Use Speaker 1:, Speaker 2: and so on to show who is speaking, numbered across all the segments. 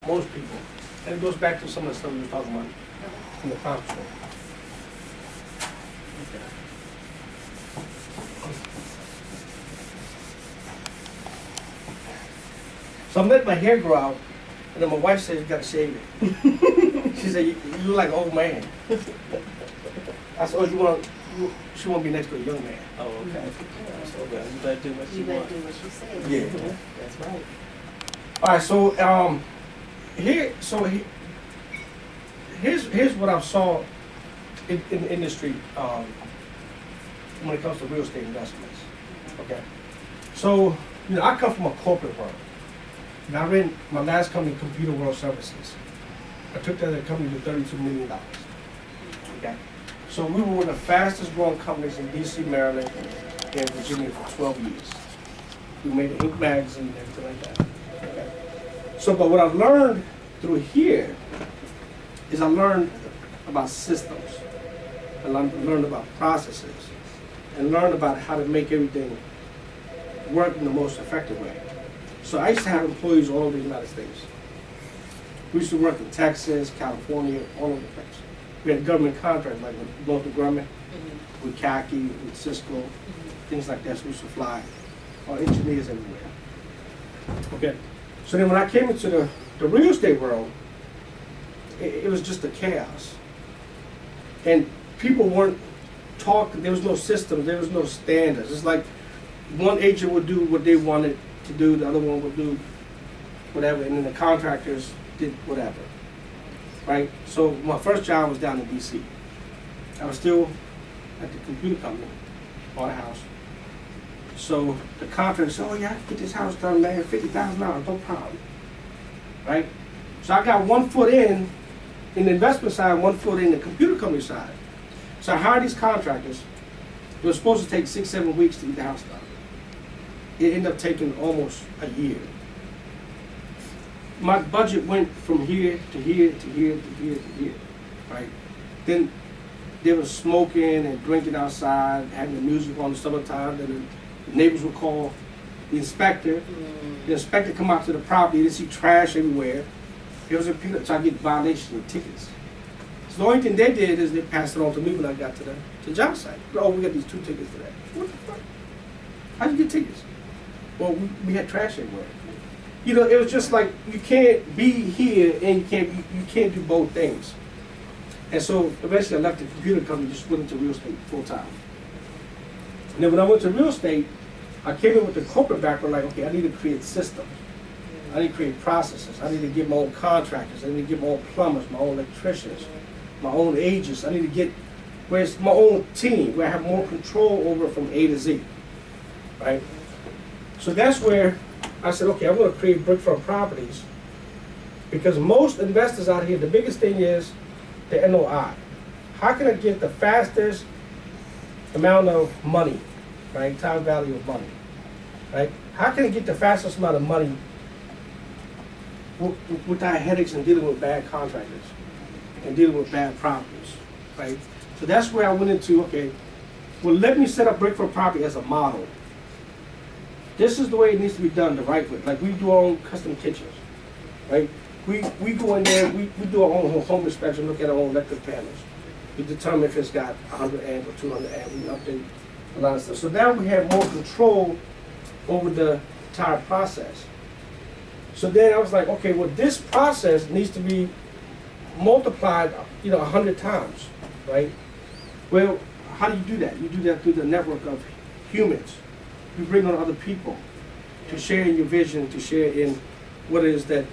Speaker 1: most people. And it goes back to some of the stuff we were talking about in the conference room. So I'm letting my hair grow out, and then my wife says, you gotta shave it. She said, you look like an old man. I said, oh, she want to be next to a young man.
Speaker 2: Oh, okay. So you better do what you
Speaker 3: better
Speaker 2: want.
Speaker 3: do what you say.
Speaker 1: Yeah.
Speaker 2: That's right.
Speaker 1: All right, so here's what I saw in the industry when it comes to real estate investments. Okay, so I come from a corporate world. And I ran my last company, Computer World Services. I took that company to $32 million. Okay, so we were one of the fastest growing companies in DC, Maryland, and Virginia for 12 years. We made an Inc. magazine and everything like that. Okay. So, but what I've learned through here is I learned about systems, I learned about processes, and learned about how to make everything work in the most effective way. So I used to have employees all over the United States. We used to work in Texas, California, all over the place. We had government contracts like with Northrop Grumman, with CACI, with Cisco, things like that. So we used to fly our engineers everywhere. Okay. So then when I came into the real estate world, it was just a chaos. And people weren't talking, there was no system, there was no standards. It's like one agent would do what they wanted to do, the other one would do whatever, and then the contractors did whatever, right? So my first job was down in DC. I was still at the computer company, bought a house. So the contractor said, oh yeah, I can get this house done, man, $50,000, no problem, right? So I got 1 foot in the investment side, 1 foot in the computer company side. So I hired these contractors. It was supposed to take 6-7 weeks to get the house done. It ended up taking almost a year. My budget went from here to here to here to here to here, right? Then there was smoking and drinking outside, having the music on in the summertime. Then the neighbors would call the inspector. The inspector come out to the property, they see trash everywhere. It was a period, so I get violations and tickets. So the only thing they did is they passed it on to me when I got to the job site. Oh, we got these 2 tickets today. What the fuck? How'd you get tickets? Well, we had trash everywhere. It was just like you can't be here and you can't do both things. And so eventually I left the computer company, just went into real estate full time. And then when I went to real estate, I came in with the corporate background, like, okay, I need to create systems. I need to create processes. I need to get my own contractors. I need to get my own plumbers, my own electricians, my own agents. I need to get where it's my own team, where I have more control over from A to Z, right? So that's where I said, okay, I'm going to create Brickfront Properties, because most investors out here, the biggest thing is the NOI. How can I get the fastest amount of money, right? Time value of money, right? How can I get the fastest amount of money without headaches and dealing with bad contractors and dealing with bad properties, right? So that's where I went into, okay, well, let me set up Brickfront Property as a model. This is the way it needs to be done the right way. Like we do our own custom kitchens, right? We go in there, we do our own home inspection, look at our own electric panels. We determine if it's got 100 amp or 200 amp, we update a lot of stuff. So now we have more control over the entire process. So then I was like, okay, well this process needs to be multiplied, 100 times, right? Well, how do you do that? You do that through the network of humans. You bring on other people to share in your vision, to share in what it is that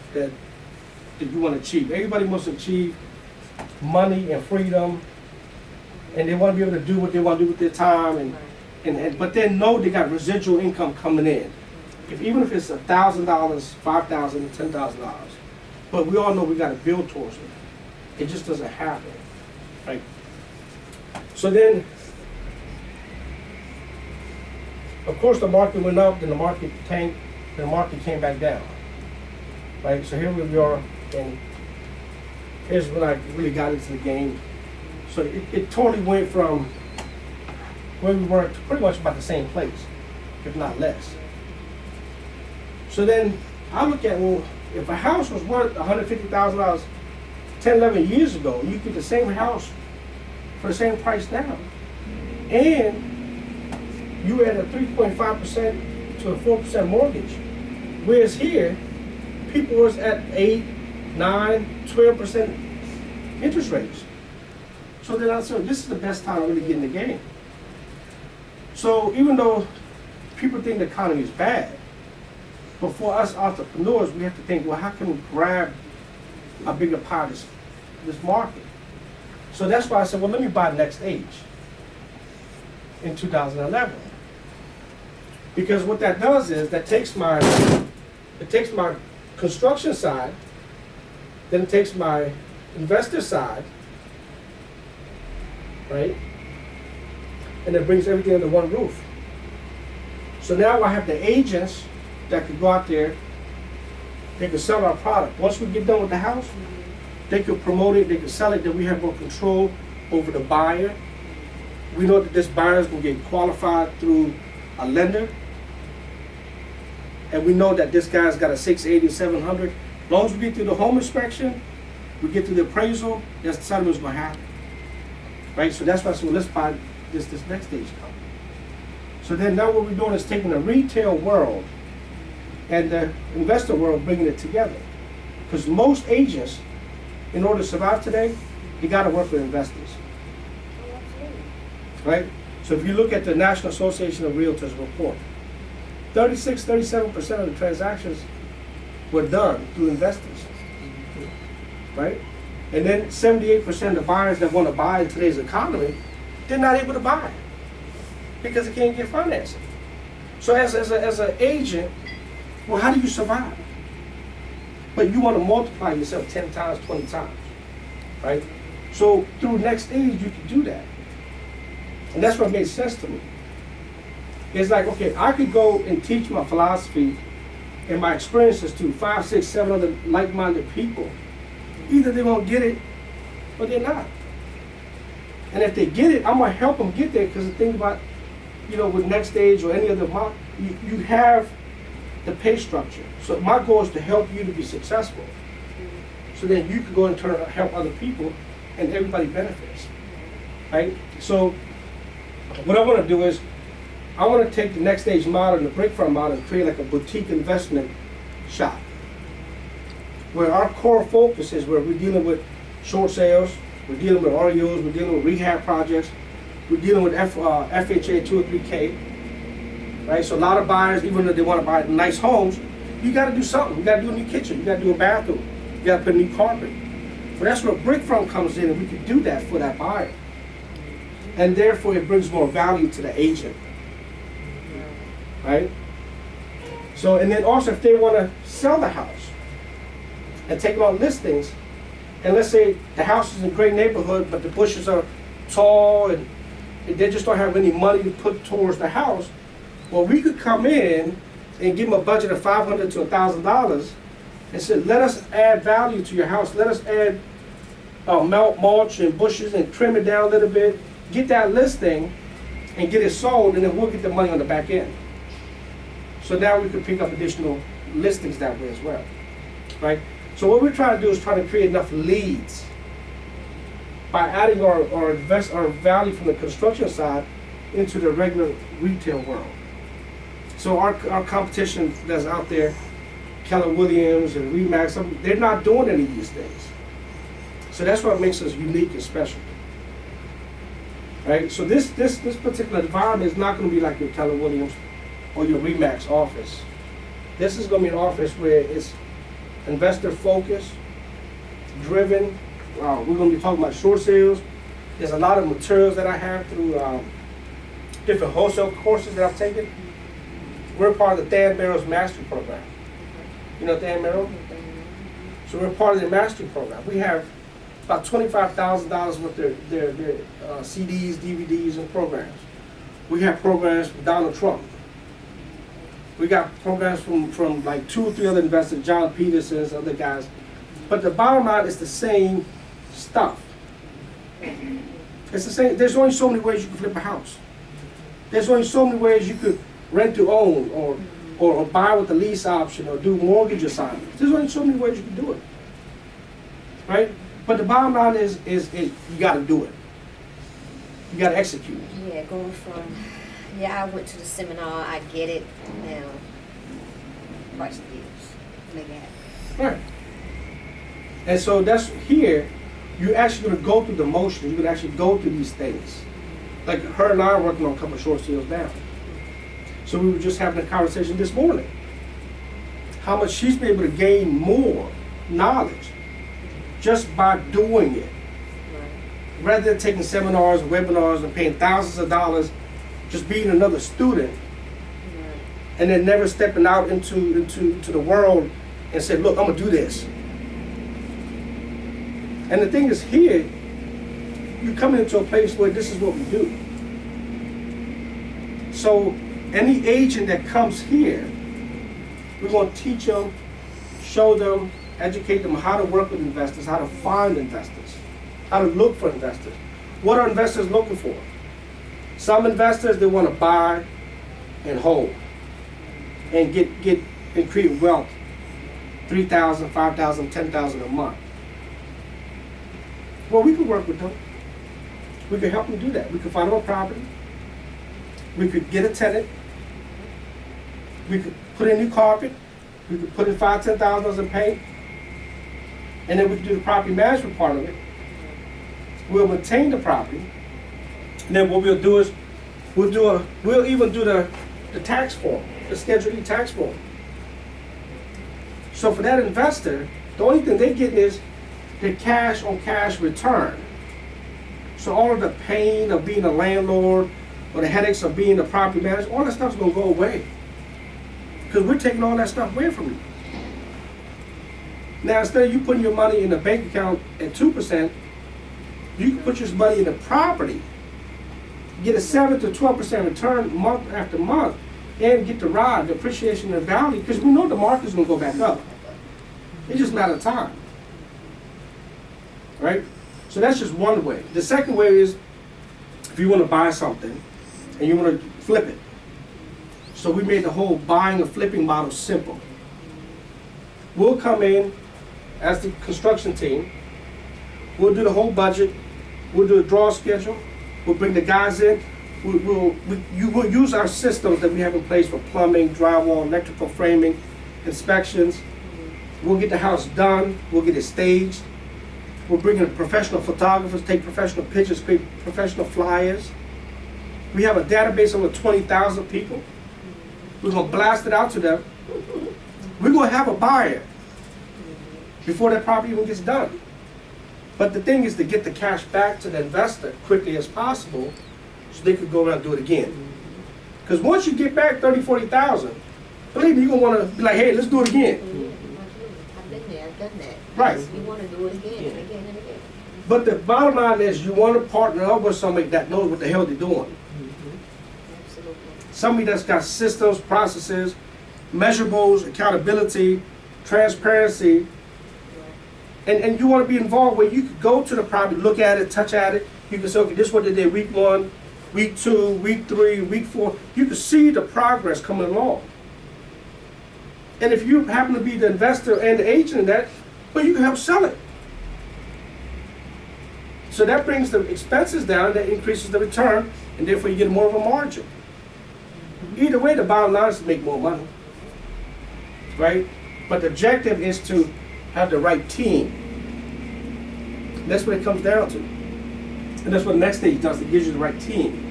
Speaker 1: you want to achieve. Everybody wants to achieve money and freedom, and they want to be able to do what they want to do with their time, but then know they got residual income coming in. Even if it's $1,000, $5,000, $10,000, but we all know we got to build towards it. It just doesn't happen, right? So then, of course, the market went up, then the market tanked, then the market came back down, right? So here we are, and here's when I really got into the game. So it totally went from where we were to pretty much about the same place, if not less. So then I look at, well, If a house was worth $150,000 10, 11 years ago, you get the same house for the same price now. And you had a 3.5% to a 4% mortgage. Whereas here, people was at 8, 9, 12% interest rates. So then I said, this is the best time to really get in the game. So even though people think the economy is bad, but for us entrepreneurs, we have to think, well, how can we grab a bigger part of this market? So that's why I said, well, let me buy Nextage in 2011. Because what that does is, it takes my construction side, then it takes my investor side, right? And it brings everything under one roof. So now I have the agents that could go out there, they could sell our product. Once we get done with the house, they could promote it, they could sell it, then we have more control over the buyer. We know that this buyer is going to get qualified through a lender. And we know that this guy's got a 680, 700. As long as we get through the home inspection, we get through the appraisal, that's the settlement's going to happen. Right? So that's why I said, well, let's buy this Nextage company. So then now what we're doing is taking the retail world and the investor world, bringing it together. Because most agents, in order to survive today, you got to work with investors. Right? So if you look at the National Association of Realtors report, 37% of the transactions were done through investors. Right? And then 78% of the buyers that want to buy in today's economy, they're not able to buy because they can't get financing. So as an agent, well, how do you survive? But you want to multiply yourself 10 times, 20 times, right? So through Nextage, you can do that. And that's what made sense to me. It's like, okay, I could go and teach my philosophy and my experiences to 5, 6, 7 other like-minded people. Either they're going to get it or they're not. And if they get it, I'm going to help them get there, because the thing about, with Nextage or any other model, you have the pay structure. So my goal is to help you to be successful. So then you can go and turn help other people and everybody benefits. Right? So what I want to do is, I want to take the Nextage model and the Brickfront model and create like a boutique investment shop, where our core focus is where we're dealing with short sales, we're dealing with REOs, we're dealing with rehab projects, we're dealing with FHA 2 or 3K, right? So a lot of buyers, even though they want to buy nice homes, you got to do something. You got to do a new kitchen, you got to do a bathroom, you got to put a new carpet. But that's where Brickfront comes in, and we can do that for that buyer. And therefore it brings more value to the agent, right? So, and then also if they want to sell the house and take it on listings, and let's say the house is in a great neighborhood, but the bushes are tall and they just don't have any money to put towards the house, well, we could come in and give them a budget of $500 to $1,000 and say, let us add value to your house. Let us add mulch and bushes and trim it down a little bit, get that listing and get it sold, and then we'll get the money on the back end. So now we can pick up additional listings that way as well, right? So what we're trying to do is try to create enough leads by adding our value from the construction side into the regular retail world. So our competition that's out there, Keller Williams and Remax, they're not doing any of these things. So that's what makes us unique and special, right? So this particular environment is not going to be like your Keller Williams or your Remax office. This is going to be an office where it's investor focused, driven. We're going to be talking about short sales. There's a lot of materials that I have through different wholesale courses that I've taken. We're part of the Dan Merrill's mastery program. You know Dan Merrill? So we're part of the mastery program. We have about $25,000 worth of their CDs, DVDs, and programs. We have programs from Donald Trump. We got programs from like 2 or 3 other investors, John Peterson's, other guys. But the bottom line is the same stuff. It's the same. There's only so many ways you can flip a house. There's only so many ways you could rent to own or or buy with the lease option, or do mortgage assignments. There's only so many ways you can do it, right? But the bottom line is you got to do it. You got to execute.
Speaker 3: Yeah, going from, yeah, I went to the seminar, I get it, now, price of deals, make it happen.
Speaker 1: Right. And so that's here, you're actually going to go through the motions. You're going to actually go through these things. Like her and I are working on a couple of short sales now. So we were just having a conversation this morning. How much she's been able to gain more knowledge just by doing it.
Speaker 3: Right.
Speaker 1: Rather than taking seminars and webinars and paying thousands of dollars, just being another student,
Speaker 3: Right.
Speaker 1: and then never stepping out into the world and say, look, I'm gonna do this. And the thing is here, you're coming into a place where this is what we do. So any agent that comes here, we're gonna teach them, show them, educate them how to work with investors, how to find investors, how to look for investors. What are investors looking for? Some investors, they want to buy and hold and get and create wealth, $3,000, $5,000, $10,000 a month. Well, we could work with them. We could help them do that. We could find them a property. We could get a tenant. We could put in new carpet. We could put in $5,000, $10,000 in paint. And then we could do the property management part of it. We'll maintain the property. And then what we'll do is we'll even do the tax form, the Schedule E tax form. So for that investor, the only thing they're getting is the cash on cash return. So all of the pain of being a landlord or the headaches of being a property manager, all that stuff's gonna go away. Because we're taking all that stuff away from you. Now instead of you putting your money in a bank account at 2%, you can put your money in a property, get a 7 to 12% return month after month, and get the ride, the appreciation and value, because we know the market's gonna go back up. It's just a matter of time. Right? So that's just one way. The second way is if you want to buy something and you want to flip it. So we made the whole buying and flipping model simple. We'll come in as the construction team. We'll do the whole budget. We'll do a draw schedule. We'll bring the guys in. We'll use our systems that we have in place for plumbing, drywall, electrical framing, inspections. We'll get the house done. We'll get it staged. We're bringing professional photographers, take professional pictures, create professional flyers. We have a database of over 20,000 people. We're going to blast it out to them. We're going to have a buyer before that property even gets done. But the thing is to get the cash back to the investor quickly as possible so they could go around and do it again. Because once you get back 30, 40,000, believe me, you're going to want to be like, hey, let's do it again.
Speaker 3: I've been there, I've done that.
Speaker 1: Right.
Speaker 3: You want to do it again and again and again.
Speaker 1: But the bottom line is you want to partner up with somebody that knows what the hell they're doing.
Speaker 3: Absolutely.
Speaker 1: Somebody that's got systems, processes, measurables, accountability, transparency, and you want to be involved where you could go to the property, look at it, touch at it. You can say, okay, this is what they did week 1, week 2, week 3, week 4. You can see the progress coming along. And if you happen to be the investor and the agent in that, well, you can help sell it. So that brings the expenses down, that increases the return, and therefore you get more of a margin. Either way, the bottom line is to make more money, right? But the objective is to have the right team. And that's what it comes down to. And that's what Nextage does, it gives you the right team.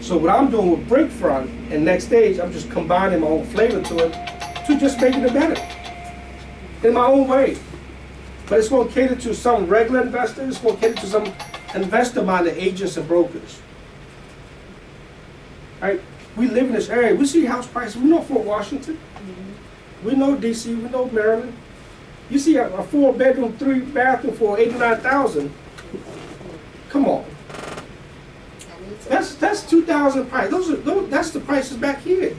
Speaker 1: So what I'm doing with Brickfront and Nextage, I'm just combining my own flavor to it to just making it better in my own way. But it's going to cater to some regular investors, it's going to cater to some investor-minded agents and brokers. Right? We live in this area, we see house prices, we know Fort Washington, we know DC, we know Maryland. You see a 4-bedroom, 3-bathroom for $89,000. Come on. That's 2,000 price. That's the prices back here.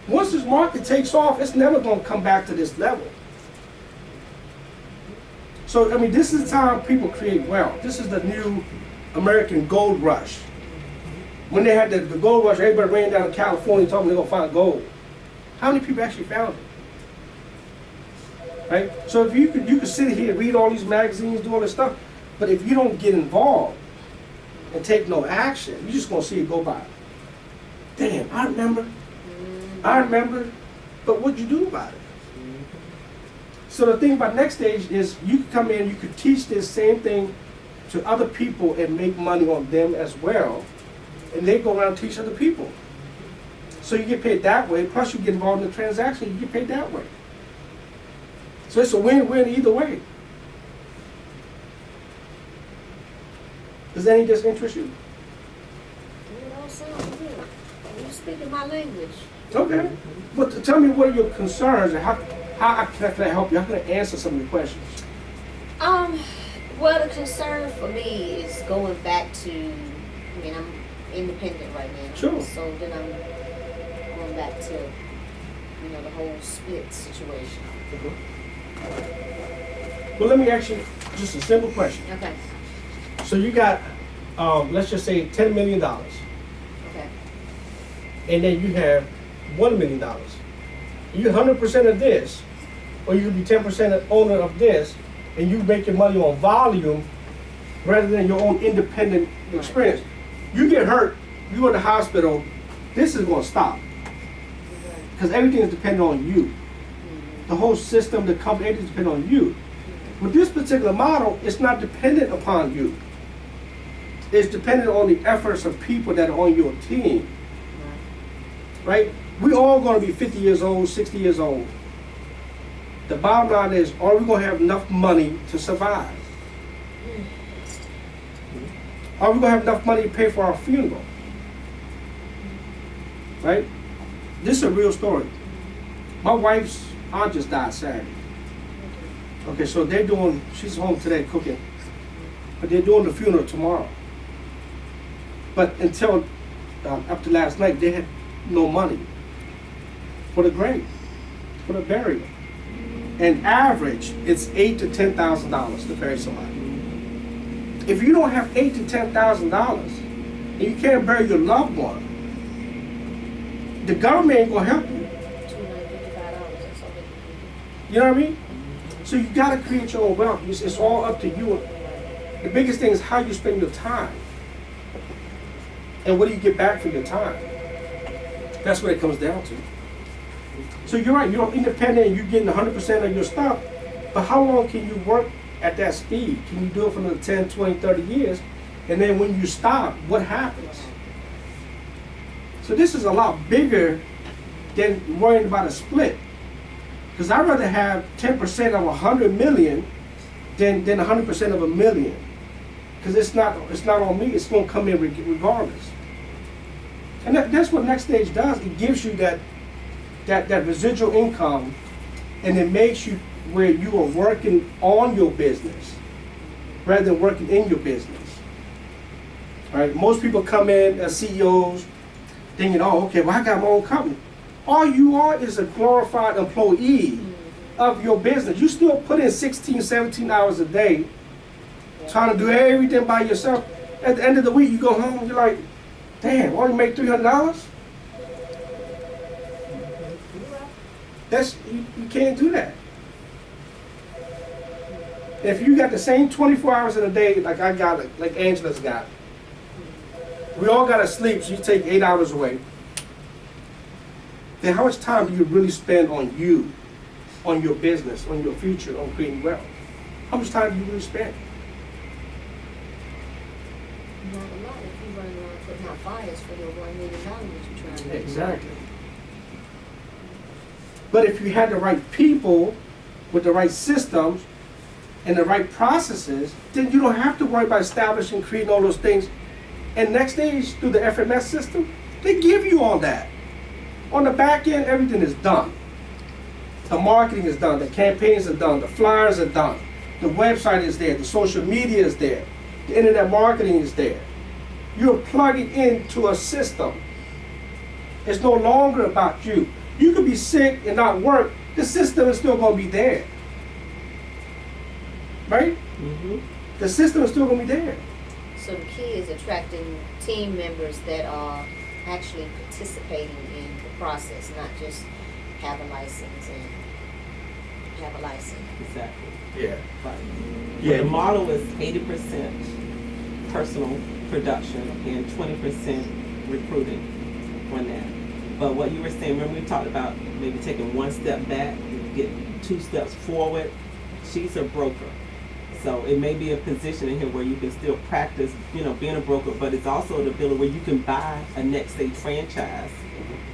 Speaker 1: Once this market takes off, it's never going to come back to this level. So, I mean, this is how people create wealth. This is the new American gold rush. When they had the gold rush, everybody ran down to California and told them they're gonna find gold. How many people actually found it? Right? So if you could sit here and read all these magazines, do all this stuff, but if you don't get involved and take no action, you're just gonna see it go by. Damn, I remember, but what'd you do about it? So the thing about Nextage is you could come in, you could teach this same thing to other people and make money on them as well, and they go around and teach other people. So you get paid that way, plus you get involved in the transaction, you get paid that way. So it's a win-win either way. Does any of this interest you?
Speaker 3: It all sounds good. You speaking my language.
Speaker 1: Okay. But tell me, what are your concerns and how can I help you? How can I answer some of your questions?
Speaker 3: Well, the concern for me is going back to, I mean, I'm independent right now.
Speaker 1: Sure.
Speaker 3: So then I'm going back to, you know, the whole split situation.
Speaker 1: Well, let me ask you just a simple question.
Speaker 3: Okay.
Speaker 1: So you got, let's just say $10 million,
Speaker 3: Okay.
Speaker 1: and then you have $1 million. You 100% of this, or you could be 10% owner of this, and you make your money on volume rather than your own independent experience. You get hurt, you go to the hospital, this is going to stop. Because everything is dependent on you. The whole system, the company, everything is dependent on you. With this particular model, it's not dependent upon you. It's dependent on the efforts of people that are on your team. Right? We all going to be 50 years old, 60 years old. The bottom line is, are we going to have enough money to survive? Are we going to have enough money to pay for our funeral? Right? This is a real story. My wife's aunt just died Saturday. Okay, so they're doing, she's home today cooking, but they're doing the funeral tomorrow. But until up to last night, they had no money for the grave, for the burial. And average, it's $8,000 to $10,000 to bury somebody. If you don't have $8,000 to $10,000 and you can't bury your loved one, the government ain't gonna help you.
Speaker 3: $255, that's all they can do.
Speaker 1: You know what I mean? So you gotta create your own wealth. It's all up to you. The biggest thing is how you spend your time. And what do you get back for your time? That's what it comes down to. So you're right, you're independent and you're getting 100% of your stuff, but how long can you work at that speed? Can you do it for another 10, 20, 30 years? And then when you stop, what happens? So this is a lot bigger than worrying about a split. Because I'd rather have 10% of 100 million than 100% of a million. Because it's not on me, it's going to come in regardless. And that's what Nextage does. It gives you that residual income, and it makes you where you are working on your business rather than working in your business. Right? Most people come in as CEOs thinking, oh, okay, well, I got my own company. All you are is a glorified employee of your business. You still put in 16, 17 hours a day trying to do everything by yourself. At the end of the week, you go home, you're like, damn, I only make $300? You can't do that. If you got the same 24 hours in a day like I got it, like Angela's got, we all got to sleep, so you take 8 hours away. Then how much time do you really spend on you, on your business, on your future, on creating wealth? How much time do you really spend?
Speaker 3: Not a lot if you run around putting out fires for your $1 million you're trying to do.
Speaker 1: Exactly. But if you had the right people with the right systems and the right processes, then you don't have to worry about establishing, creating all those things. And Nextage, through the FMS system, they give you all that. On the back end, everything is done. The marketing is done, the campaigns are done, the flyers are done, the website is there, the social media is there, the internet marketing is there. You're plugging into a system. It's no longer about you. You could be sick and not work, the system is still going to be there. Right? Mm-hmm. The system is still going to be there.
Speaker 3: So the key is attracting team members that are actually participating in the process, not just have a license and have a license.
Speaker 2: Exactly.
Speaker 1: Yeah.
Speaker 2: Right.
Speaker 1: Yeah.
Speaker 2: The model is 80% personal production and 20% recruiting on that. But what you were saying, remember we talked about maybe taking one step back, get 2 steps forward. She's a broker. So it may be a position in here where you can still practice, you know, being a broker, but it's also the ability where you can buy a Nextage franchise.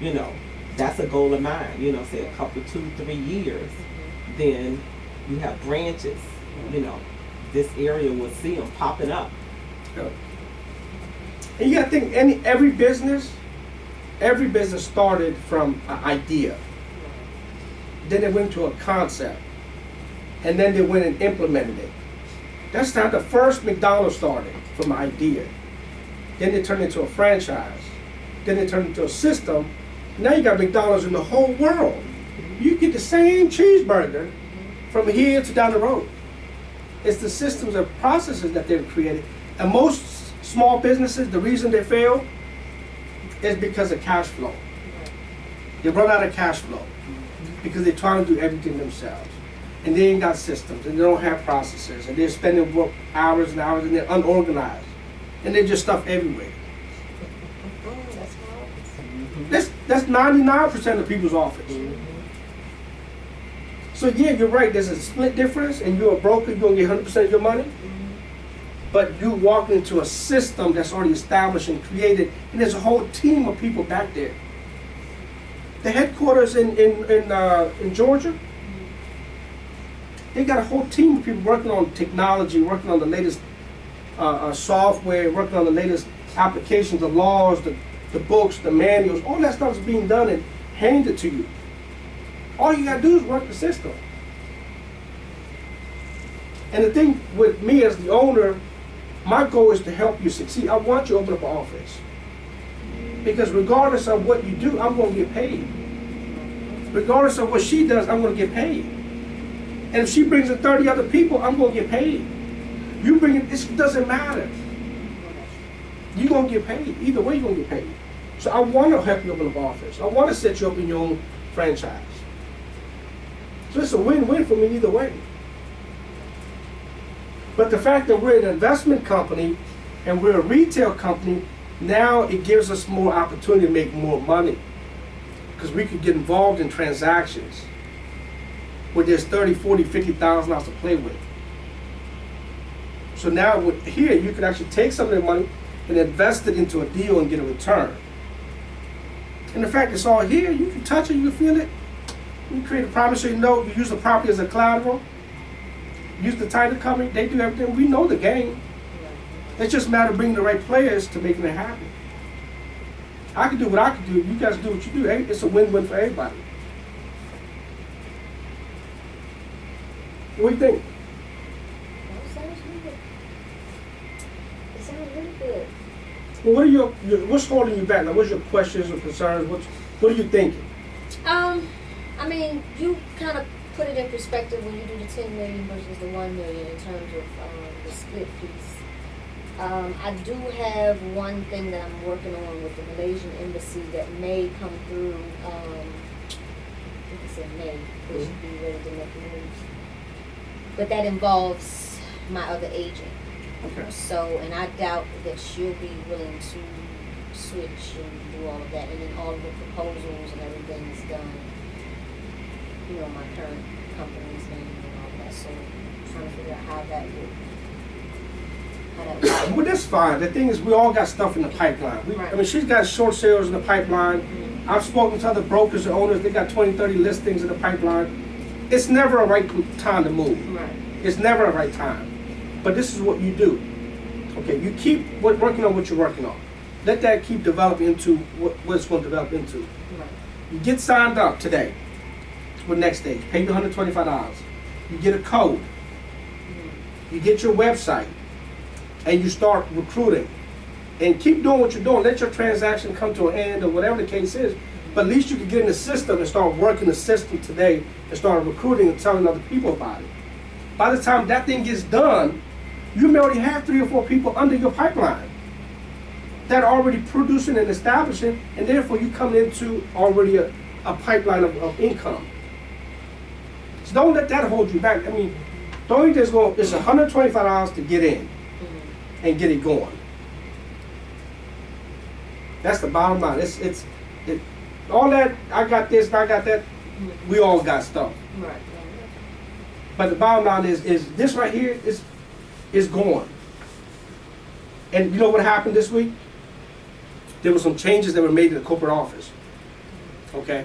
Speaker 2: You know, that's a goal of mine, you know, say a couple, 2-3 years. Then you have branches, you know, this area will see them popping up.
Speaker 1: Yeah. And you gotta think, every business started from an idea. Then it went to a concept. And then they went and implemented it. That's how the first McDonald's started, from an idea. Then it turned into a franchise. Then it turned into a system. Now you got McDonald's in the whole world. You get the same cheeseburger from here to down the road. It's the systems and processes that they've created. And most small businesses, the reason they fail is because of cash flow. They run out of cash flow because they're trying to do everything themselves. And they ain't got systems, and they don't have processes, and they're spending work hours and hours, and they're unorganized. And they're just stuff everywhere. That's 99% of people's office. So yeah, you're right, there's a split difference, and you're a broker, you're gonna get 100% of your money. But you walk into a system that's already established and created, and there's a whole team of people back there. The headquarters in Georgia, they got a whole team of people working on technology, working on the latest software, working on the latest applications, the laws, the books, the manuals, all that stuff is being done and handed to you. All you gotta do is work the system. And the thing with me as the owner, my goal is to help you succeed. I want you to open up an office. Because regardless of what you do, I'm gonna get paid. Regardless of what she does, I'm gonna get paid. And if she brings in 30 other people, I'm gonna get paid. You bring it, it doesn't matter. You're gonna get paid. Either way, you're gonna get paid. So I wanna help you open up an office. I wanna set you up in your own franchise. So it's a win-win for me either way. But the fact that we're an investment company and we're a retail company, now it gives us more opportunity to make more money. Because we could get involved in transactions where there's 30, 40, 50,000 dollars to play with. So now here you can actually take some of the money and invest it into a deal and get a return. And the fact it's all here, you can touch it, you can feel it. You create a promissory note, you use the property as a collateral, use the title company, they do everything. We know the game. It's just a matter of bringing the right players to making it happen. I can do what I can do, you guys do what you do. It's a win-win for everybody. What do you think?
Speaker 3: That sounds good. It sounds really good.
Speaker 1: Well, what are what's holding you back? Like, what's your questions or concerns? What are you thinking?
Speaker 3: I mean, you kind of put it in perspective when you do the 10 million versus the 1 million in terms of the split piece. I do have one thing that I'm working on with the Malaysian embassy that may come through. I think it said May. They should be ready to make moves. But that involves my other agent.
Speaker 1: Okay.
Speaker 3: So, and I doubt that she'll be willing to switch and do all of that. And then all of the proposals and everything is done, you know, my current company's name and all of that. So, I'm trying to figure out how that would.
Speaker 1: Well, that's fine. The thing is, we all got stuff in the pipeline.
Speaker 3: Right.
Speaker 1: I mean, she's got short sales in the pipeline. I've spoken to other brokers and owners. They got 20, 30 listings in the pipeline. It's never a right time to move.
Speaker 3: Right.
Speaker 1: It's never a right time. But this is what you do. Okay, you keep working on what you're working on. Let that keep developing into what it's going to develop into.
Speaker 3: Right.
Speaker 1: You get signed up today with Nextage. Pay you $125. You get a code. You get your website. And you start recruiting. And keep doing what you're doing. Let your transaction come to an end or whatever the case is. But at least you can get in the system and start working the system today and start recruiting and telling other people about it. By the time that thing gets done, you may already have 3 or 4 people under your pipeline that are already producing and establishing, and therefore you come into already a pipeline of income. So don't let that hold you back. I mean, don't you just go, it's $125 to get in and get it going. That's the bottom line. It's all that, I got this, I got that, we all got stuff.
Speaker 3: Right.
Speaker 1: But the bottom line is this right here is going. And you know what happened this week? There were some changes that were made in the corporate office. Okay?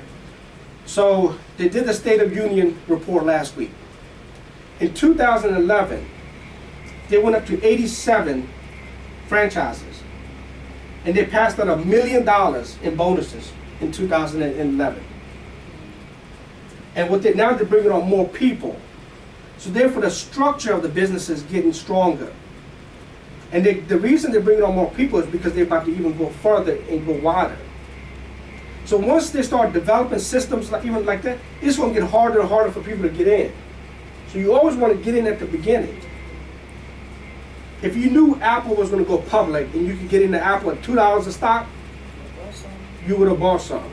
Speaker 1: So they did the State of Union report last week. In 2011, they went up to 87 franchises. And they passed out $1 million in bonuses in 2011. And now they're bringing on more people. So therefore the structure of the business is getting stronger. And the reason they're bringing on more people is because they're about to even go further and go wider. So once they start developing systems even like that, it's going to get harder and harder for people to get in. So you always want to get in at the beginning. If you knew Apple was going to go public and you could get into Apple at $2 a stock, you would have bought some.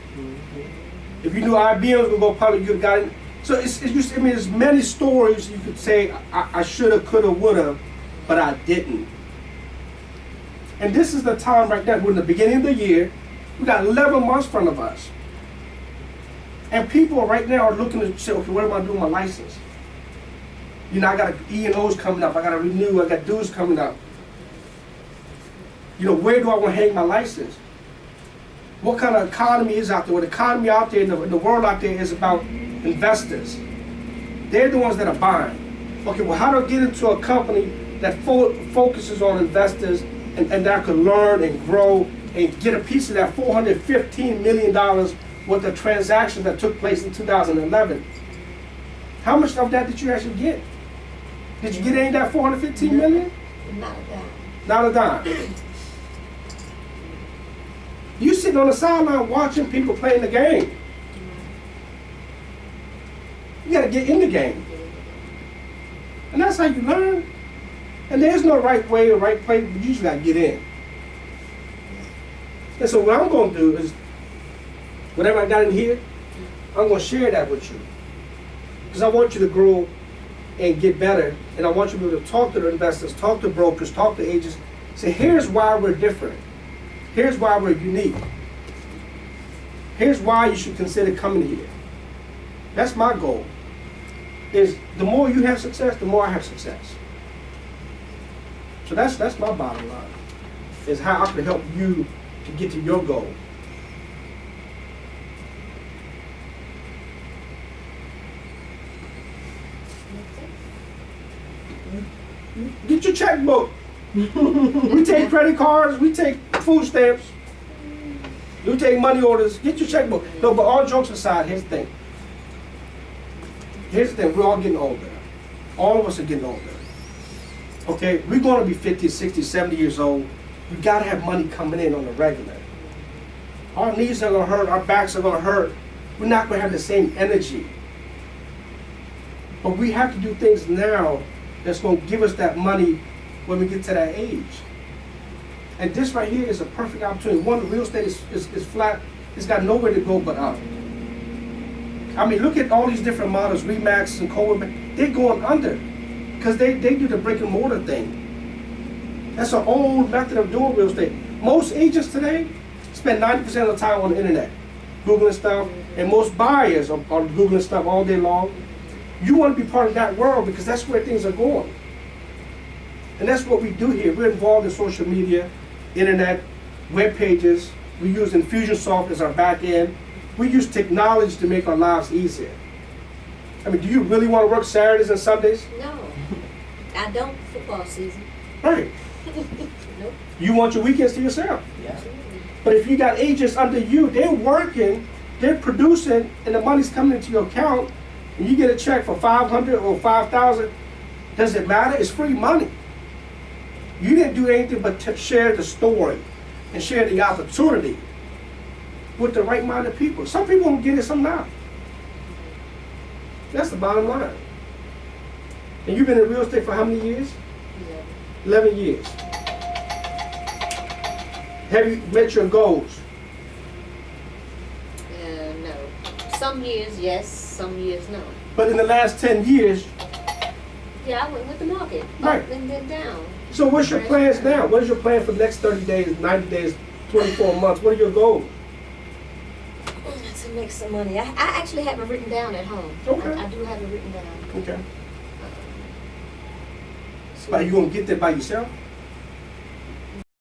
Speaker 1: If you knew IBM was going to go public, you would have got in. So there's many stories you could say, I should have, could have, would have, but I didn't. And this is the time right now. We're in the beginning of the year. We got 11 months in front of us. And people right now are looking to say, okay, what am I doing with my license? You know, I got E&Os coming up. I got to renew. I got dues coming up. You know, where do I want to hang my license? What kind of economy is out there? Well, the economy out there in the world out there is about investors. They're the ones that are buying. Okay, well, how do I get into a company that focuses on investors and that could learn and grow and get a piece of that $415 million worth of transactions that took place in 2011? How much of that did you actually get? Did you get any of that $415 million?
Speaker 3: Not a dime.
Speaker 1: Not a dime. You sitting on the sideline watching people playing the game. You got to get in the game. And that's how you learn. And there's no right way or right place, but you just got to get in. And so what I'm going to do is, whatever I got in here, I'm going to share that with you. Because I want you to grow and get better. And I want you to be able to talk to the investors, talk to brokers, talk to agents. Say, here's why we're different. Here's why we're unique. Here's why you should consider coming here. That's my goal. Is the more you have success, the more I have success. So that's my bottom line. Is how I can help you to get to your goal. Get your checkbook. We take credit cards, we take food stamps, we take money orders. Get your checkbook. No, but all jokes aside, here's the thing. Here's the thing, we're all getting older. All of us are getting older. Okay, we're going to be 50, 60, 70 years old. We got to have money coming in on the regular. Our knees are going to hurt, our backs are going to hurt. We're not going to have the same energy. But we have to do things now that's going to give us that money when we get to that age. And this right here is a perfect opportunity. One, the real estate is flat. It's got nowhere to go but up. I mean, look at all these different models, Remax and Coleman. They're going under because they do the brick and mortar thing. That's an old method of doing real estate. Most agents today spend 90% of the time on the internet, Googling stuff, and most buyers are Googling stuff all day long. You want to be part of that world because that's where things are going. And that's what we do here. We're involved in social media, internet, web pages. We use Infusionsoft as our back end. We use technology to make our lives easier. I mean, do you really want to work Saturdays and Sundays?
Speaker 3: No, I don't. Football season.
Speaker 1: Right.
Speaker 3: Nope.
Speaker 1: You want your weekends to yourself.
Speaker 2: Yeah.
Speaker 1: But if you got agents under you, they're working, they're producing, and the money's coming into your account, and you get a check for $500 or $5,000, does it matter? It's free money. You didn't do anything but share the story and share the opportunity with the right-minded people. Some people don't get it, some not. That's the bottom line. And you've been in real estate for how many years? 11 years. Have you met your goals?
Speaker 3: No. Some years, yes. Some years, no.
Speaker 1: But in the last 10 years,
Speaker 3: Yeah, I went with the market.
Speaker 1: Right.
Speaker 3: Up and then down.
Speaker 1: so what's your plans now? What is your plan for the next 30 days, 90 days, 24 months? What are your goals?
Speaker 3: To make some money. I actually have it written down at home.
Speaker 1: Okay.
Speaker 3: I do have it written down.
Speaker 1: Okay.
Speaker 3: So-
Speaker 1: Are you gonna get there by yourself?